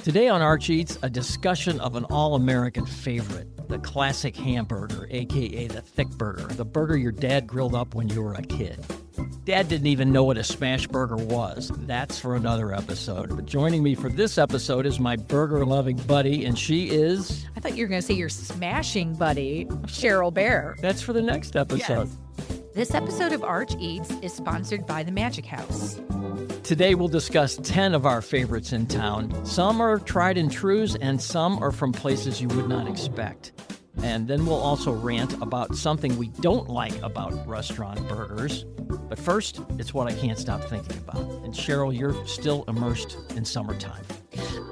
Today on Arch Eats, a discussion of an all-American favorite, the classic hamburger, aka the thick burger, the burger your dad grilled up when you were a kid. Dad didn't even know what a smash burger was. That's for another episode. But joining me for this episode is my burger-loving buddy, and she is... I thought you were going to say your smashing buddy, Cheryl Bear. That's for the next episode. Yes. This episode of Arch Eats is sponsored by the Magic House. Today we'll discuss 10 of our favorites in town. Some are tried and trues, and some are from places you would not expect. And then we'll also rant about something we don't like about restaurant burgers. But first, it's what I can't stop thinking about. And Cheryl, you're still immersed in summertime.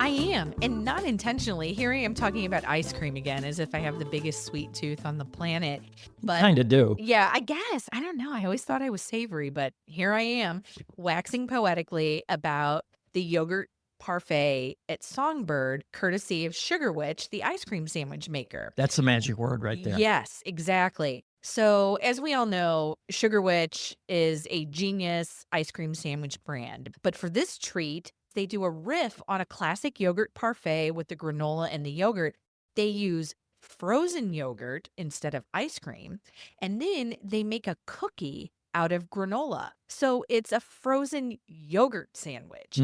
I am, and not intentionally. Here I am talking about ice cream again, as if I have the biggest sweet tooth on the planet. But Kind of do. yeah, I guess. I don't know. I always thought I was savory, but here I am waxing poetically about the yogurt parfait at Songbird, courtesy of Sugar Witch, the ice cream sandwich maker. That's the magic word right there. Yes, exactly. So, as we all know, Sugar Witch is a genius ice cream sandwich brand. But for this treat, they do a riff on a classic yogurt parfait with the granola and the yogurt. They use frozen yogurt instead of ice cream, and then they make a cookie out of granola. So it's a frozen yogurt sandwich.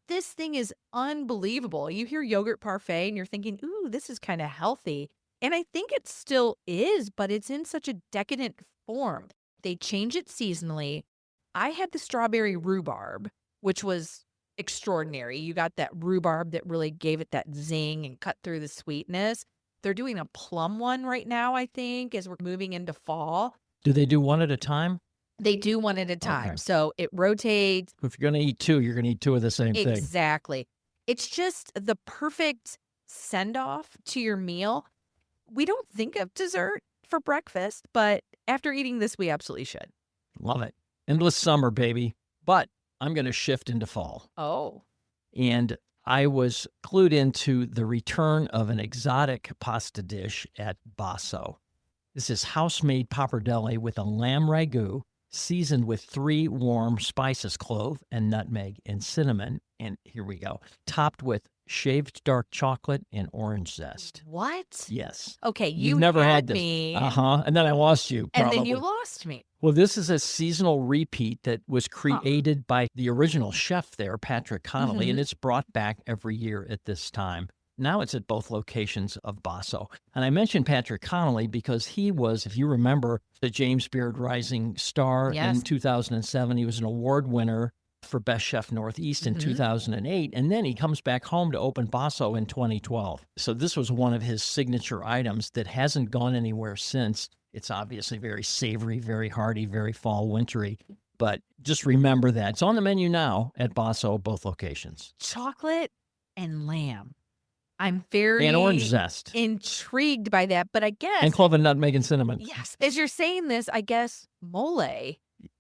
This thing is unbelievable. You hear yogurt parfait and you're thinking, ooh, this is kind of healthy. And I think it still is, but it's in such a decadent form. They change it seasonally. I had the strawberry rhubarb, which was extraordinary. You got that rhubarb that really gave it that zing and cut through the sweetness. They're doing a plum one right now, I think, as we're moving into fall. Do they do one at a time? They do one at a time. Okay. So it rotates. If you're going to eat two, you're going to eat two of the same thing. Exactly. It's just the perfect send-off to your meal. We don't think of dessert for breakfast, but after eating this, we absolutely should. Love it. Endless summer, baby. But I'm going to shift into fall. Oh. And I was clued into the return of an exotic pasta dish at Basso. This is house-made pappardelle with a lamb ragu, seasoned with 3 warm spices, clove and nutmeg and cinnamon. And here we go. Topped with shaved dark chocolate and orange zest. What? Yes. Okay, You've never had this. me. And then I lost you, And probably. then you lost me. Well, this is a seasonal repeat that was created by the original chef there, Patrick Connolly, and it's brought back every year at this time. Now it's at both locations of Basso. And I mentioned Patrick Connolly because he was, if you remember, the James Beard Rising Star in 2007. He was an award winner for Best Chef Northeast in 2008. And then he comes back home to open Basso in 2012. So this was one of his signature items that hasn't gone anywhere since. It's obviously very savory, very hearty, very fall wintry. But just remember that. It's on the menu now at Basso, both locations. Chocolate and lamb. I'm very And orange zest. intrigued by that, but I guess... And clove and nutmeg and cinnamon. Yes. As you're saying this, I guess mole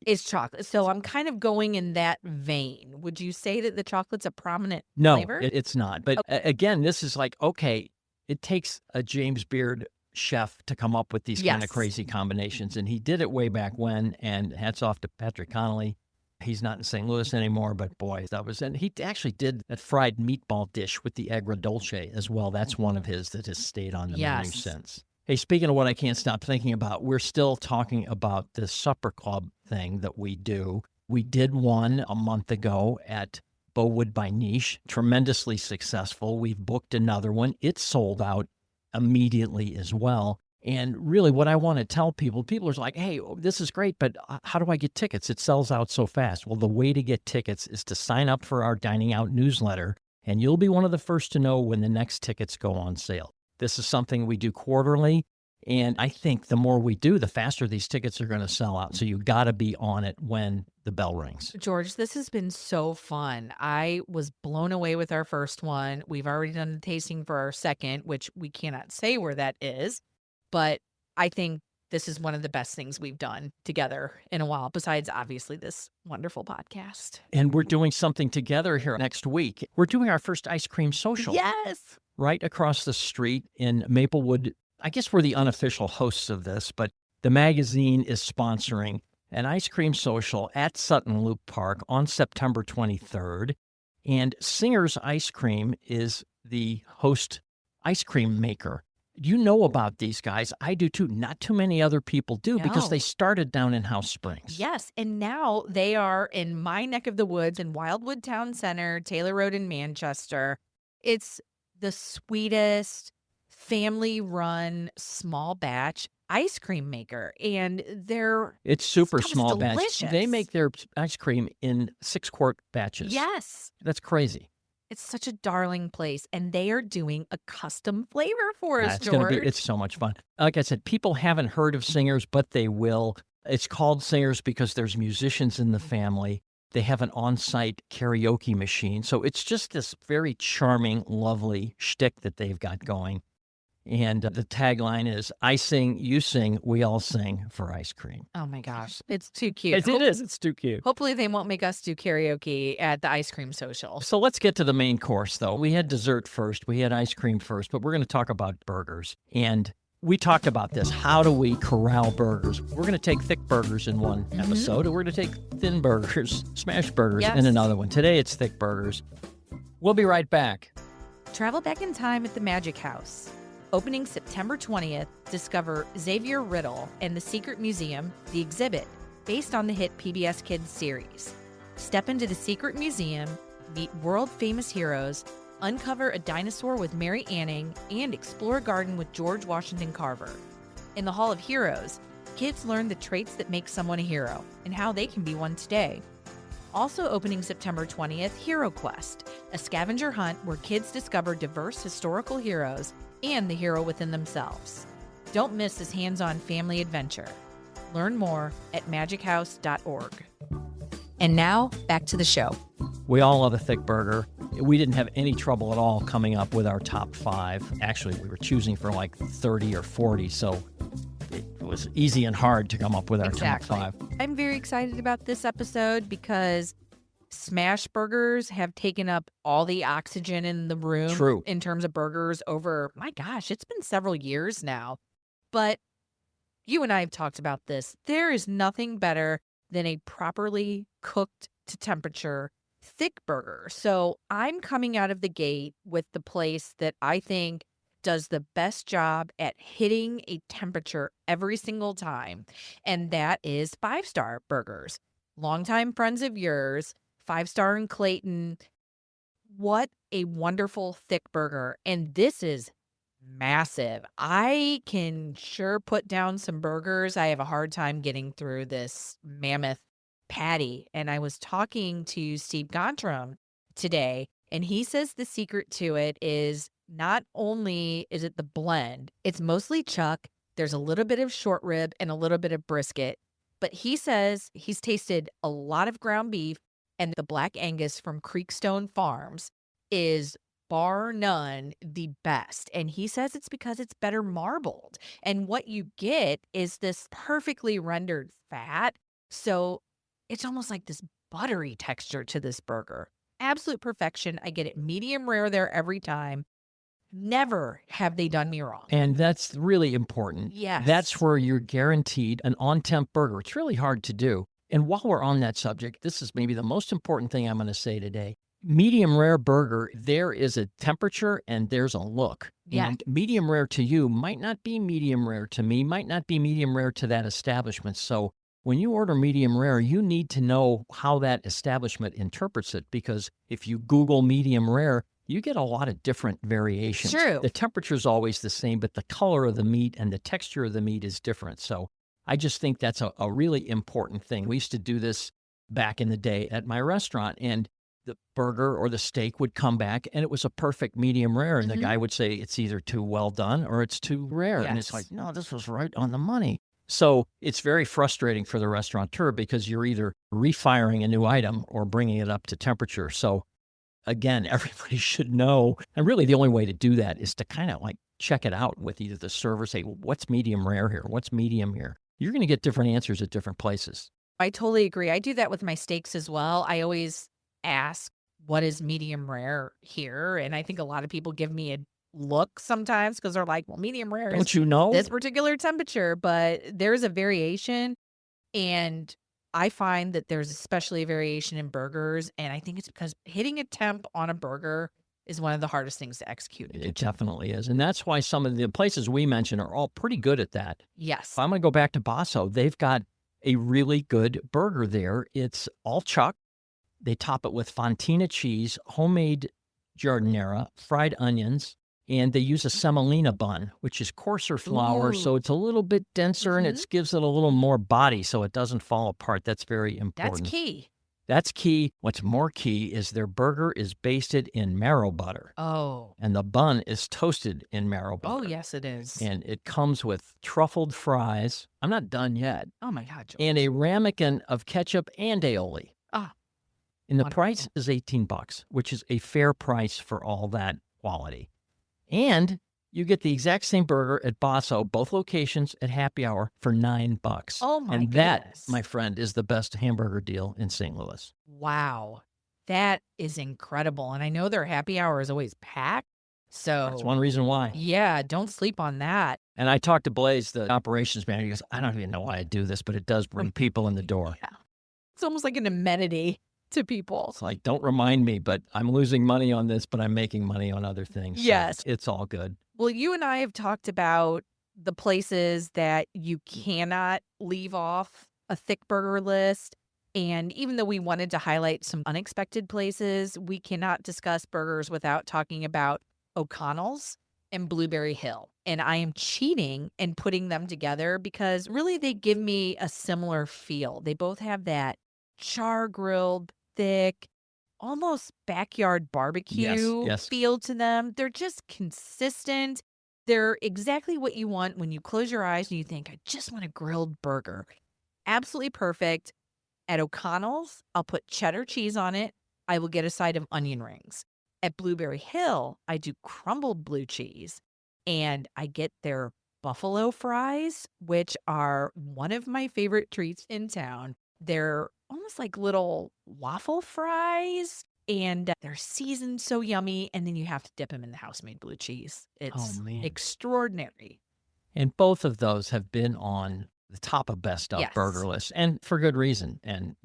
is chocolate. So I'm kind of going in that vein. Would you say that the chocolate's a prominent flavor? No, it's not. But again, this is like, okay, it takes a James Beard chef to come up with these kind of crazy combinations. And he did it way back when, and hats off to Patrick Connolly. He's not in St. Louis anymore, but boy, that was... And he actually did that fried meatball dish with the agrodolce as well. That's one of his that has stayed on the menu since. Hey, speaking of what I can't stop thinking about, we're still talking about this supper club thing that we do. We did one a month ago at Bowwood by Niche, tremendously successful. We've booked another one. It sold out immediately as well. And really what I want to tell people are like, hey, this is great, but how do I get tickets? It sells out so fast. Well, the way to get tickets is to sign up for our Dining Out newsletter, and you'll be one of the first to know when the next tickets go on sale. This is something we do quarterly, and I think the more we do, the faster these tickets are going to sell out. So you got to be on it when the bell rings. George, this has been so fun. I was blown away with our first one. We've already done the tasting for our second, which we cannot say where that is. But I think this is one of the best things we've done together in a while, besides obviously this wonderful podcast. And we're doing something together here next week. We're doing our first ice cream social. Yes. Right across the street in Maplewood. I guess we're the unofficial hosts of this, but the magazine is sponsoring an ice cream social at Sutton Loop Park on September 23rd. And Singer's Ice Cream is the host ice cream maker. You know about these guys. I do too. Not too many other people do because they No. started down in House Springs. Yes, and now they are in my neck of the woods in Wildwood Town Center, Taylor Road in Manchester. It's the sweetest family-run small batch ice cream maker, and their It's super stuff is small batch. They delicious. make their ice cream in 6-quart batches. Yes. That's crazy. It's such a darling place, and they are doing a custom flavor for us, It's gonna be. George. It's so much fun. Like I said, people haven't heard of Singers, but they will. It's called Singers because there's musicians in the family. They have an on-site karaoke machine, so it's just this very charming, lovely shtick that they've got going. And the tagline is, "I sing, you sing, we all sing for ice cream." Oh my gosh, it's too cute. It is. It's too cute. Hopefully they won't make us do karaoke at the ice cream social. So let's get to the main course, though. We had dessert first, we had ice cream first, but we're going to talk about burgers. And we talked about this. How do we corral burgers? We're going to take thick burgers in one episode, and we're going to take thin burgers, smash burgers in another one. Today it's thick burgers. We'll be right back. Travel back in time at the Magic House. Opening September 20th, discover Xavier Riddle and the Secret Museum, the exhibit, based on the hit PBS Kids series. Step into the Secret Museum, meet world-famous heroes, uncover a dinosaur with Mary Anning, and explore a garden with George Washington Carver. In the Hall of Heroes, kids learn the traits that make someone a hero and how they can be one today. Also opening September 20th, Hero Quest, a scavenger hunt where kids discover diverse historical heroes and the hero within themselves. Don't miss this hands-on family adventure. Learn more at magichouse.org. And now, back to the show. We all love a thick burger. We didn't have any trouble at all coming up with our top 5. Actually, we were choosing for like 30 or 40, so it was easy and hard to come up with our top 5. I'm very excited about this episode because smash burgers have taken up all the oxygen in the room. True. In terms of burgers over, my gosh, it's been several years now. But you and I have talked about this. There is nothing better than a properly cooked to temperature thick burger. So I'm coming out of the gate with the place that I think does the best job at hitting a temperature every single time. And that is 5-Star Burgers. Longtime friends of yours, 5-Star in Clayton. What a wonderful thick burger. And this is massive. I can sure put down some burgers. I have a hard time getting through this mammoth patty. And I was talking to Steve Gontram today, and he says the secret to it is not only is it the blend, it's mostly chuck. There's a little bit of short rib and a little bit of brisket. But he says he's tasted a lot of ground beef, and the Black Angus from Creekstone Farms is bar none the best. And he says it's because it's better marbled. And what you get is this perfectly rendered fat. So it's almost like this buttery texture to this burger. Absolute perfection. I get it medium rare there every time. Never have they done me wrong. And that's really important. Yes. That's where you're guaranteed an on-temp burger. It's really hard to do. And while we're on that subject, this is maybe the most important thing I'm going to say today. Medium rare burger, there is a temperature and there's a look. Yeah. And medium rare to you might not be medium rare to me, might not be medium rare to that establishment. So when you order medium rare, you need to know how that establishment interprets it, because if you Google medium rare, you get a lot of different variations. True. The temperature is always the same, but the color of the meat and the texture of the meat is different. So I just think that's a really important thing. We used to do this back in the day at my restaurant, and the burger or the steak would come back and it was a perfect medium rare. And the guy would say, it's either too well done or it's too rare. Yes. And it's like, no, this was right on the money. So it's very frustrating for the restaurateur because you're either refiring a new item or bringing it up to temperature. So again, everybody should know. And really the only way to do that is to kind of like check it out with either the server, say, well, what's medium rare here? What's medium here? You're going to get different answers at different places. I totally agree. I do that with my steaks as well. I always ask, what is medium rare here? And I think a lot of people give me a look sometimes because they're like, well, medium rare Don't is you know? this particular temperature, but there's a variation. And I find that there's especially a variation in burgers. And I think it's because hitting a temp on a burger is one of the hardest things to execute. It definitely is. And that's why some of the places we mentioned are all pretty good at that. Yes. If I'm going to go back to Basso, they've got a really good burger there. It's all chuck. They top it with fontina cheese, homemade giardiniera, fried onions, and they use a semolina bun, which is coarser flour, so it's a little bit denser and it gives it a little more body so it doesn't fall apart. That's very important. That's key. That's key. What's more key is their burger is basted in marrow butter. Oh. And the bun is toasted in marrow butter. Oh, yes, it is. And it comes with truffled fries. I'm not done yet. Oh, my God, George. And a ramekin of ketchup and aioli. Ah. And the price is $18, which is a fair price for all that quality. And you get the exact same burger at Basso, both locations at happy hour for $9. Oh, my And goodness. that, my friend, is the best hamburger deal in St. Louis. Wow. That is incredible. And I know their happy hour is always packed. So That's one reason why. Yeah, don't sleep on that. And I talked to Blaze, the operations manager. He goes, I don't even know why I do this, but it does bring people in the door. Yeah. It's almost like an amenity to people. It's like, don't remind me, but I'm losing money on this, but I'm making money on other things. Yes. So it's all good. Well, you and I have talked about the places that you cannot leave off a thick burger list. And even though we wanted to highlight some unexpected places, we cannot discuss burgers without talking about O'Connell's and Blueberry Hill. And I am cheating and putting them together because really they give me a similar feel. They both have that char-grilled, thick, almost backyard barbecue feel to them. They're just consistent. They're exactly what you want when you close your eyes and you think, I just want a grilled burger. Absolutely perfect. At O'Connell's, I'll put cheddar cheese on it. I will get a side of onion rings. At Blueberry Hill, I do crumbled blue cheese. And I get their buffalo fries, which are one of my favorite treats in town. They're almost like little waffle fries, and they're seasoned so yummy. And then you have to dip them in the house-made blue cheese. It's extraordinary. And both of those have been on the top of best of burger lists, and for good reason. And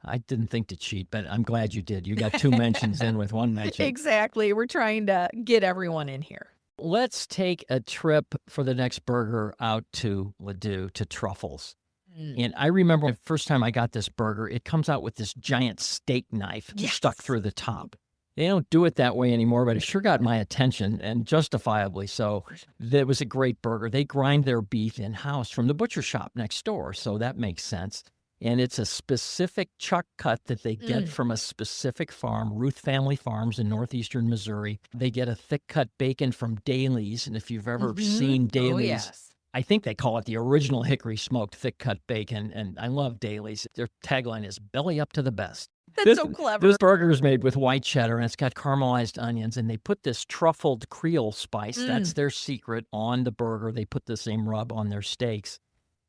I didn't think to cheat, but I'm glad you did. You got 2 mentions in with 1 mention. Exactly. We're trying to get everyone in here. Let's take a trip for the next burger out to Ladue, to Truffles. And I remember the first time I got this burger, it comes out with this giant steak knife stuck through the top. They don't do it that way anymore, but it sure got my attention, and justifiably so. It was a great burger. They grind their beef in-house from the butcher shop next door, so that makes sense. And it's a specific chuck cut that they get from a specific farm, Ruth Family Farms in northeastern Missouri. They get a thick-cut bacon from Daly's, and if you've ever seen Daly's, I think they call it the original hickory smoked thick-cut bacon, and I love Daly's. Their tagline is belly up to the best. That's so clever. This burger is made with white cheddar, and it's got caramelized onions, and they put this truffled Creole spice. That's their secret on the burger. They put the same rub on their steaks,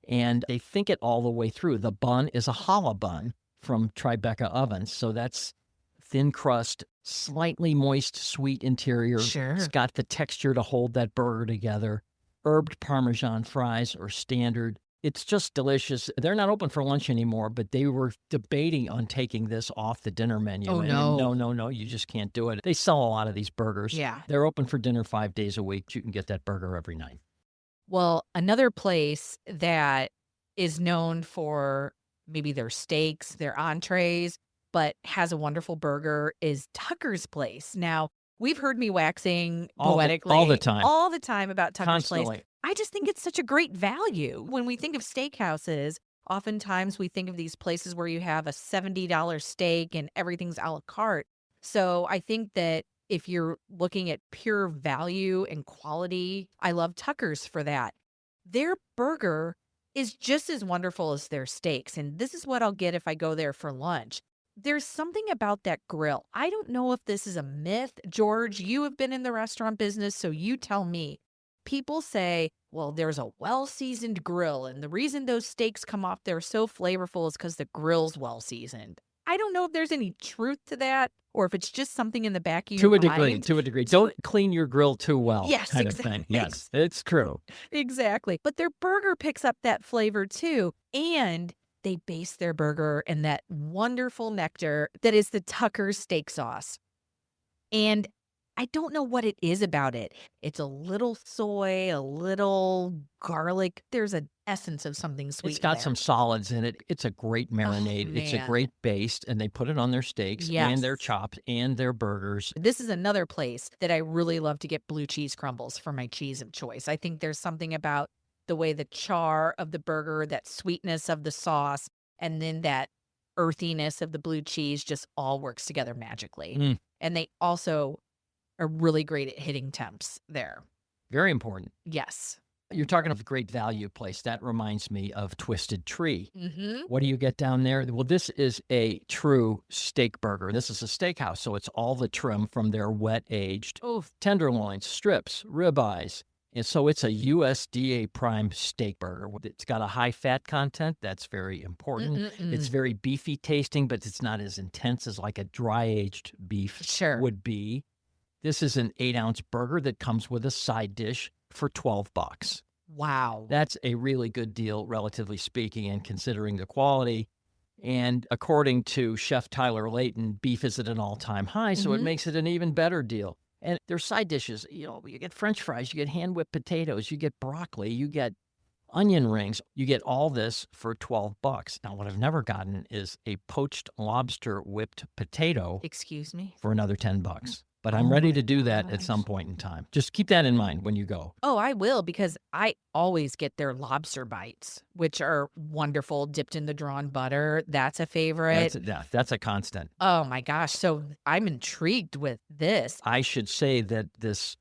and they think it all the way through. The bun is a challah bun from Tribeca Ovens, so that's thin crust, slightly moist, sweet interior. Sure. It's got the texture to hold that burger together. Herbed Parmesan fries are standard. It's just delicious. They're not open for lunch anymore, but they were debating on taking this off the dinner menu. Oh, And no, you just can't do it. They sell a lot of these burgers. Yeah. They're open for dinner 5 days a week. You can get that burger every night. Well, another place that is known for maybe their steaks, their entrees, but has a wonderful burger is Tucker's Place. Now, we've heard me waxing poetically all the time about Tucker's Place. I just think it's such a great value. When we think of steakhouses, oftentimes we think of these places where you have a $70 steak and everything's a la carte. So I think that if you're looking at pure value and quality, I love Tucker's for that. Their burger is just as wonderful as their steaks. And this is what I'll get if I go there for lunch. There's something about that grill. I don't know if this is a myth. George, you have been in the restaurant business, so you tell me. People say, well, there's a well-seasoned grill, and the reason those steaks come off there so flavorful is because the grill's well-seasoned. I don't know if there's any truth to that, or if it's just something in the back of your mind. To a degree. Don't clean your grill too well, kind of thing. Yes, it's true. Exactly. But their burger picks up that flavor too, and they base their burger in that wonderful nectar that is the Tucker steak sauce. And I don't know what it is about it. It's a little soy, a little garlic. There's an essence of something sweet It's got there. some solids in it. It's a great Oh, marinade. It's a man. great base, and they put it on their steaks and their Yes. chops and their burgers. This is another place that I really love to get blue cheese crumbles for my cheese of choice. I think there's something about the way the char of the burger, that sweetness of the sauce, and then that earthiness of the blue cheese just all works together magically. Mm, And they also are really great at hitting temps there. very important. Yes. You're talking of a great value place. That reminds me of Twisted Tree. Mm-hmm. What do you get down there? Well, this is a true steak burger. This is a steakhouse, so it's all the trim from their wet aged Oh, tenderloins, strips, ribeyes. And so it's a USDA prime steak burger. It's got a high fat content. That's very important. It's very beefy tasting, but it's not as intense as like a dry aged beef sure. would be. This is an 8-ounce burger that comes with a side dish for $12. Wow. That's a really good deal, relatively speaking, and considering the quality. And according to Chef Tyler Layton, beef is at an all-time high, so it Mhm. makes it an even better deal. And their side dishes, you get French fries, you get hand-whipped potatoes, you get broccoli, you get onion rings. You get all this for $12. Now, what I've never gotten is a poached lobster whipped potato Excuse me? for another $10. But I'm Oh ready my to do that at some gosh. point in time. Just keep that in mind when you go. Oh, I will because I always get their lobster bites, which are wonderful, dipped in the drawn butter. That's a favorite. That's a constant. Oh my gosh. So I'm intrigued with this. I should say that this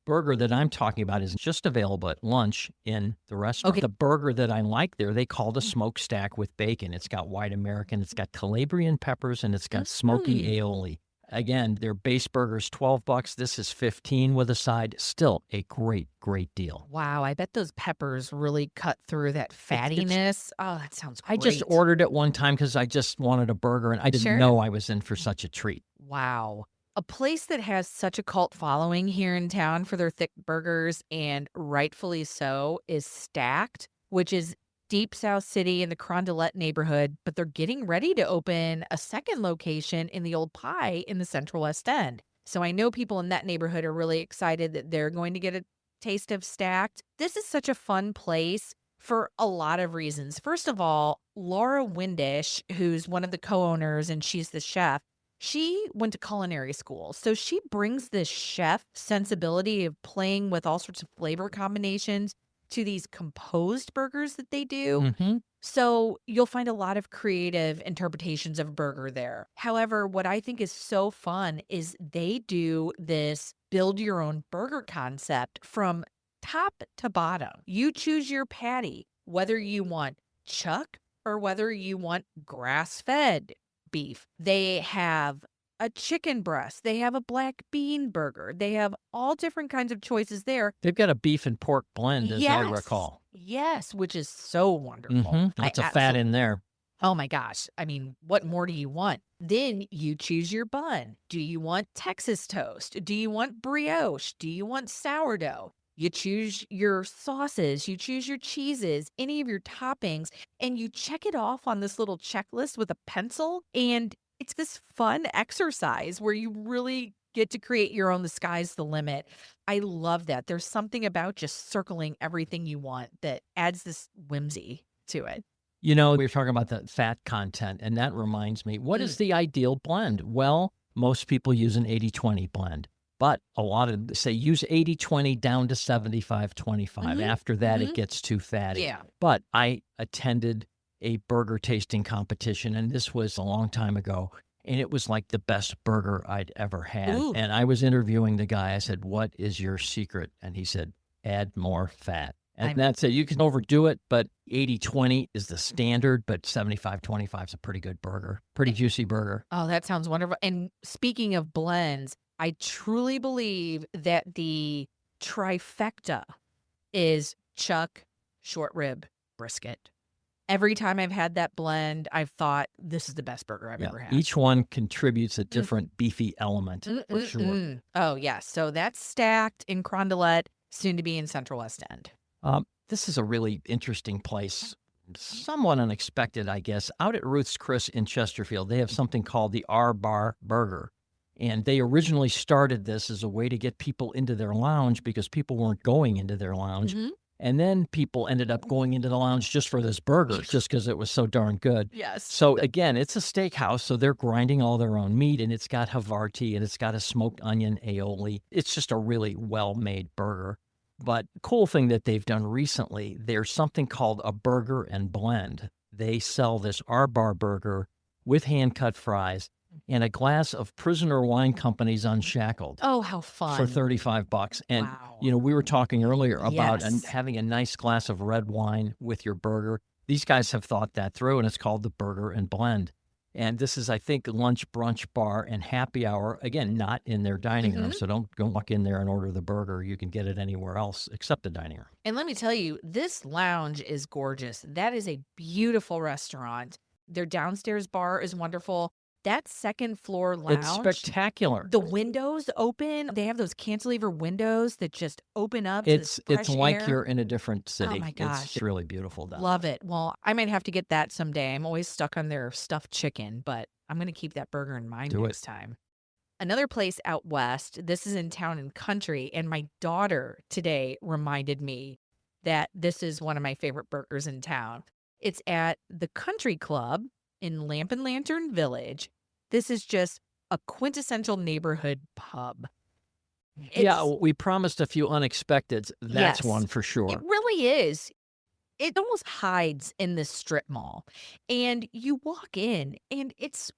burger that I'm talking about is just available at lunch in the restaurant. Okay. The burger that I like there, they call the smokestack with bacon. It's got white American, it's got Calabrian peppers, and it's got smoky aioli. Again, their base burger's $12. This is $15 with a side. Still a great, great deal. Wow. I bet those peppers really cut through that fattiness. Oh, that sounds great. I just ordered it one time because I just wanted a burger, and I didn't Sure. know I was in for such a treat. Wow. A place that has such a cult following here in town for their thick burgers, and rightfully so, is Stacked, which is deep South City in the Carondelet neighborhood, but they're getting ready to open a second location in the Old Pie in the Central West End. So I know people in that neighborhood are really excited that they're going to get a taste of Stacked. This is such a fun place for a lot of reasons. First of all, Laura Windish, who's one of the co-owners and she's the chef, she went to culinary school. So she brings this chef sensibility of playing with all sorts of flavor combinations to these composed burgers that they do. Mm-hmm. So you'll find a lot of creative interpretations of burger there. However, what I think is so fun is they do this build your own burger concept from top to bottom. You choose your patty, whether you want chuck or whether you want grass-fed beef. They have a chicken breast. They have a black bean burger. They have all different kinds of choices there. They've got a beef and pork blend, as I recall. Yes, which is so wonderful. Mm-hmm. Lots of fat in there. Oh my gosh. I mean, what more do you want? Then you choose your bun. Do you want Texas toast? Do you want brioche? Do you want sourdough? You choose your sauces, you choose your cheeses, any of your toppings, and you check it off on this little checklist with a pencil. And it's this fun exercise where you really get to create your own. The sky's the limit. I love that. There's something about just circling everything you want that adds this whimsy to it. We were talking about the fat content, and that reminds me, what is the ideal blend? Well, most people use an 80-20 blend, but a lot of say use 80-20 down to 75-25. After that, it gets too fatty. Yeah. But I attended a burger tasting competition, and this was a long time ago, and it was like the best burger I'd ever had. Ooh. And I was interviewing the guy. I said, "What is your secret?" And he said, "Add more fat." And that's it. You can overdo it, but 80-20 is the standard, but 75-25 is a pretty good burger, pretty juicy burger. Oh, that sounds wonderful. And speaking of blends, I truly believe that the trifecta is chuck, short rib, brisket. Every time I've had that blend, I've thought this is the best burger I've ever had. Each one contributes a different beefy element, for sure. Oh, yes. So that's Stacked in Carondelet, soon to be in Central West End. This is a really interesting place, somewhat unexpected, I guess. Out at Ruth's Chris in Chesterfield, they have something called the R-Bar Burger. And they originally started this as a way to get people into their lounge because people weren't going into their lounge. Mhm. And then people ended up going into the lounge just for this burger, just because it was so darn good. Yes. So again, it's a steakhouse, so they're grinding all their own meat, and it's got Havarti, and it's got a smoked onion aioli. It's just a really well-made burger. But cool thing that they've done recently, there's something called a burger and blend. They sell this R-Bar burger with hand-cut fries and a glass of Prisoner Wine Company's Unshackled Oh, how for fun. $35. And, Wow. we were talking earlier about Yes. having a nice glass of red wine with your burger. These guys have thought that through, and it's called the Burger and Blend. And this is, I think, lunch, brunch, bar, and happy hour. Again, not in their dining room. So don't go walk in there and order the burger. You can get it anywhere else except the dining room. And let me tell you, this lounge is gorgeous. That is a beautiful restaurant. Their downstairs bar is wonderful. That second floor lounge, It's spectacular. the windows open. They have those cantilever windows that just open up to this It's fresh like air. you're in a different city. my gosh. It's really beautiful down Love it. Well, I might have to get that someday. I'm always stuck on their stuffed chicken, but I'm going to keep that burger in mind Do it. next time. Another place out west, this is in Town and Country, and my daughter today reminded me that this is one of my favorite burgers in town. It's at the Country Club in Lamp and Lantern Village. This is just a quintessential neighborhood pub. Yeah, It's- we promised a few unexpecteds. That's Yes. one for sure. It really is. It almost hides in this strip mall. And you walk in, and it's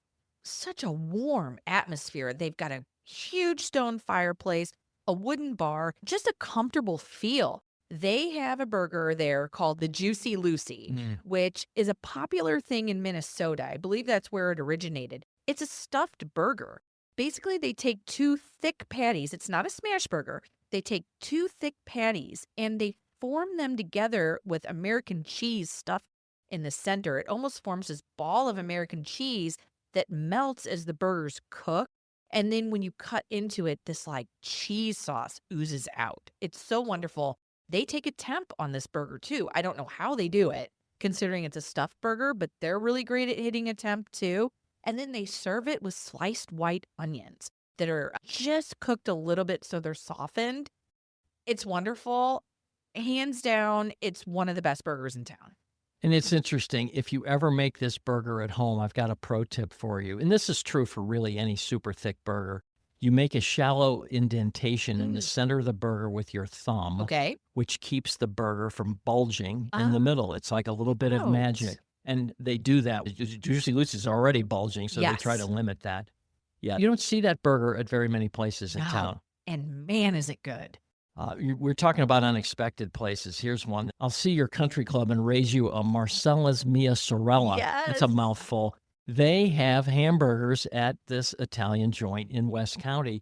such a warm atmosphere. They've got a huge stone fireplace, a wooden bar, just a comfortable feel. They have a burger there called the Juicy Lucy, Mm. which is a popular thing in Minnesota. I believe that's where it originated. It's a stuffed burger. Basically, they take two thick patties. It's not a smash burger. They take two thick patties and they form them together with American cheese stuffed in the center. It almost forms this ball of American cheese that melts as the burgers cook. And then when you cut into it, this like cheese sauce oozes out. It's so wonderful. They take a temp on this burger too. I don't know how they do it, considering it's a stuffed burger, but they're really great at hitting a temp too. And then they serve it with sliced white onions that are just cooked a little bit so they're softened. It's wonderful. Hands down, it's one of the best burgers in town. And it's interesting. If you ever make this burger at home, I've got a pro tip for you. And this is true for really any super thick burger. You make a shallow indentation in the center of the burger with your thumb, Okay. which keeps the burger from bulging in the middle. It's like a little bit of Ouch. magic. And they do that. Juicy Lucy is already bulging, so they try to Yes. limit that. Yeah, you don't see that burger at very many places in No. town. And man, is it good. We're talking about unexpected places. Here's one. I'll see your country club and raise you a Marcella's Mia Sorella. That's a Yes. mouthful. They have hamburgers at this Italian joint in West County.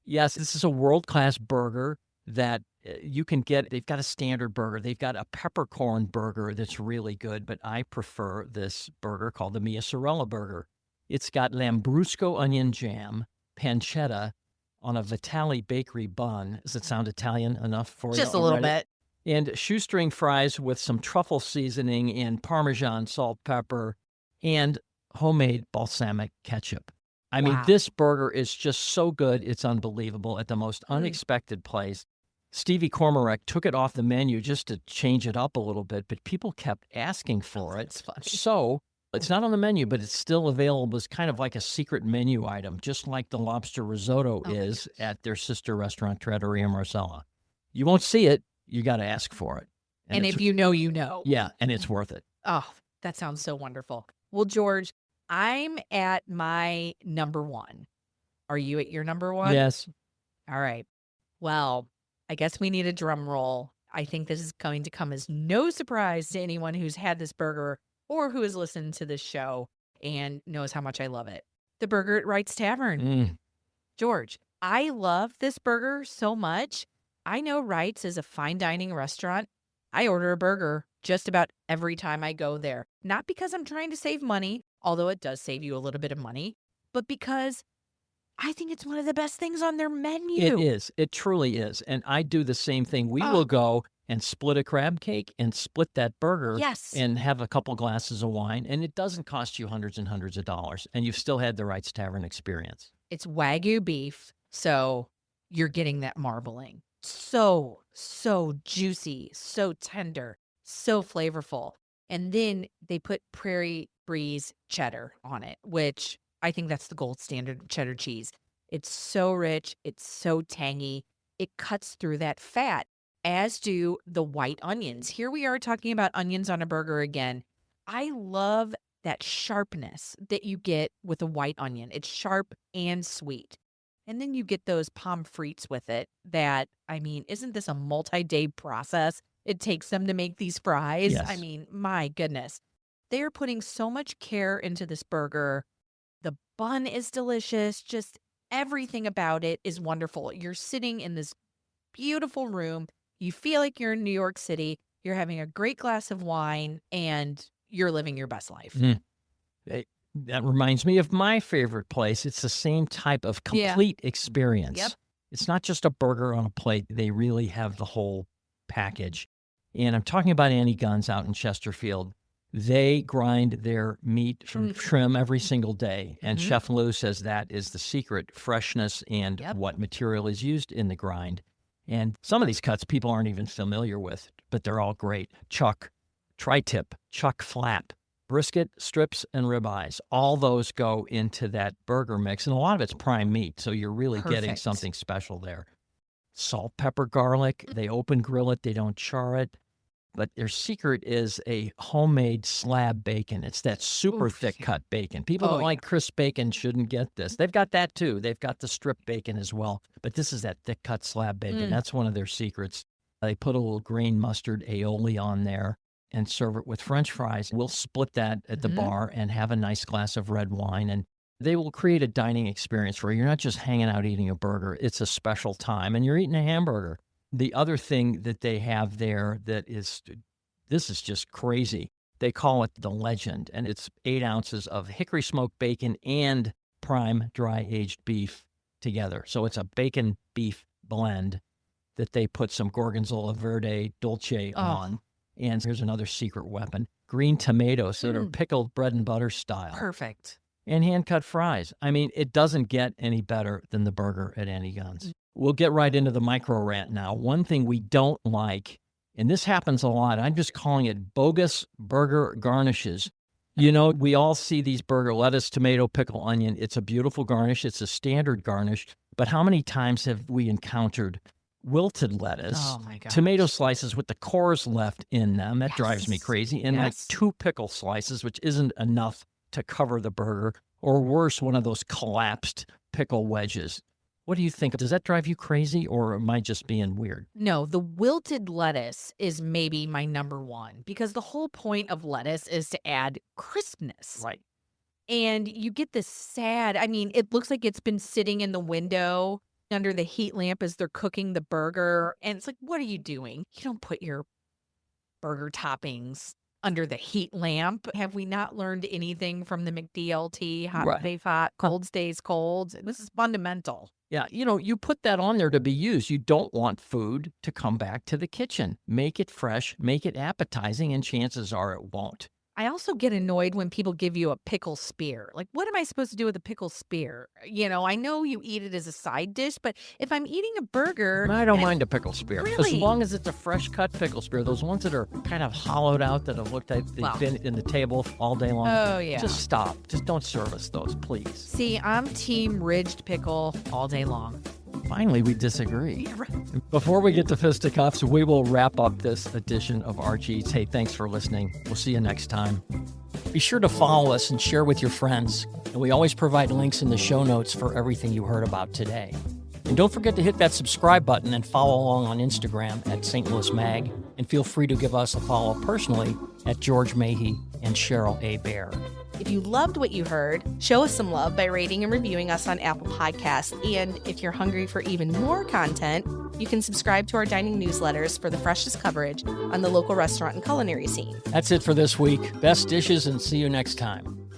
Yes, this is a world-class burger that you can get. They've got a standard burger. They've got a peppercorn burger that's really good, but I prefer this burger called the Mia Sorella burger. It's got Lambrusco onion jam, pancetta, on a Vitale bakery bun. Does it sound Italian enough for you? Just a little already? bit. And shoestring fries with some truffle seasoning and Parmesan salt, pepper, and homemade balsamic ketchup. I mean, Wow. this burger is just so good. It's unbelievable at the most unexpected place. Stevie Cormorek took it off the menu just to change it up a little bit, but people kept asking for it. That's funny. So it's not on the menu, but it's still available as kind of like a secret menu item, just like the lobster risotto Oh my is at their sister restaurant, Trattoria Marcella. You won't see it. You got to ask for it. And it's- if you know, you know. yeah, and it's worth it. Oh, that sounds so wonderful. Well, George, I'm at my number one. Are you at your number one? Yes. All right. Well, I guess we need a drum roll. I think this is going to come as no surprise to anyone who's had this burger or who has listened to this show and knows how much I love it. The burger at Wright's Tavern. Mm. George, I love this burger so much. I know Wright's is a fine dining restaurant. I order a burger just about every time I go there. Not because I'm trying to save money, although it does save you a little bit of money, but because I think it's one of the best things on their menu. It is. It truly is. And I do the same thing. We Oh. will go and split a crab cake and split that burger Yes. and have a couple glasses of wine. And it doesn't cost you hundreds and hundreds of dollars. And you've still had the Wright's Tavern experience. It's Wagyu beef, so you're getting that marbling. So juicy, so tender, so flavorful. And then they put Prairie Breeze cheddar on it, which I think that's the gold standard of cheddar cheese. It's so rich. It's so tangy. It cuts through that fat, as do the white onions. Here we are talking about onions on a burger again. I love that sharpness that you get with a white onion. It's sharp and sweet. And then you get those pommes frites with it that, I mean, isn't this a multi-day process? It takes them to make these fries. Yes. I mean, my goodness. They are putting so much care into this burger. The bun is delicious. Just everything about it is wonderful. You're sitting in this beautiful room. You feel like you're in New York City. You're having a great glass of wine, and you're living your best life. That reminds me of my favorite place. It's the same type of complete experience. Yep. It's not just a burger on a plate. They really have the whole package. And I'm talking about Annie Gunn's out in Chesterfield. They grind their meat from trim every single day. And Chef Lou says that is the secret, freshness and what material is used in the grind. And some of these cuts people aren't even familiar with, but they're all great. Chuck, tri-tip, chuck flap, brisket, strips, and ribeyes. All those go into that burger mix. And a lot of it's prime meat, so you're really getting something special there. Salt, pepper, garlic. They open grill it. They don't char it. But their secret is a homemade slab bacon. It's that super thick cut bacon. People that like crisp bacon shouldn't get this. They've got that too. They've got the strip bacon as well. But this is that thick cut slab bacon. That's one of their secrets. They put a little green mustard aioli on there and serve it with French fries. We'll split that at the bar and have a nice glass of red wine. And they will create a dining experience where you're not just hanging out eating a burger. It's a special time and you're eating a hamburger. The other thing that they have there this is just crazy. They call it the Legend, and it's 8 ounces of hickory smoked bacon and prime dry aged beef together. So it's a bacon beef blend that they put some Gorgonzola Verde Dolce on. And here's another secret weapon, green tomatoes that are pickled bread and butter style. Perfect. And hand-cut fries. I mean, it doesn't get any better than the burger at Annie Gunn's. We'll get right into the micro rant now. One thing we don't like, and this happens a lot, I'm just calling it bogus burger garnishes. You know, we all see these burger lettuce, tomato, pickle, onion. It's a beautiful garnish. It's a standard garnish. But how many times have we encountered wilted lettuce, tomato slices with the cores left in them? That drives me crazy. And like 2 pickle slices, which isn't enough to cover the burger. Or worse, one of those collapsed pickle wedges. What do you think? Does that drive you crazy, or am I just being weird? No, the wilted lettuce is maybe my number one, because the whole point of lettuce is to add crispness. Right. And you get this sad, I mean, it looks like it's been sitting in the window under the heat lamp as they're cooking the burger. And it's like, what are you doing? You don't put your burger toppings under the heat lamp. Have we not learned anything from the McDLT? Hot stays hot, cold stays cold. This is fundamental. Yeah, you know, you put that on there to be used. You don't want food to come back to the kitchen. Make it fresh, make it appetizing, and chances are it won't. I also get annoyed when people give you a pickle spear. Like, what am I supposed to do with a pickle spear? You know, I know you eat it as a side dish, but if I'm eating a burger... I don't mind a pickle spear. Really? As long as it's a fresh cut pickle spear. Those ones that are kind of hollowed out that have looked like they've been in the table all day long. Oh, yeah. Just stop. Just don't serve us those, please. See, I'm team ridged pickle all day long. Finally, we disagree. Yeah, right. Before we get to fisticuffs, we will wrap up this edition of Arch Eats. Hey, thanks for listening. We'll see you next time. Be sure to follow us and share with your friends. And we always provide links in the show notes for everything you heard about today. And don't forget to hit that subscribe button and follow along on Instagram at St. Louis Mag. And feel free to give us a follow personally at George Mahey and Cheryl A. Bear. If you loved what you heard, show us some love by rating and reviewing us on Apple Podcasts. And if you're hungry for even more content, you can subscribe to our dining newsletters for the freshest coverage on the local restaurant and culinary scene. That's it for this week. Best dishes, and see you next time.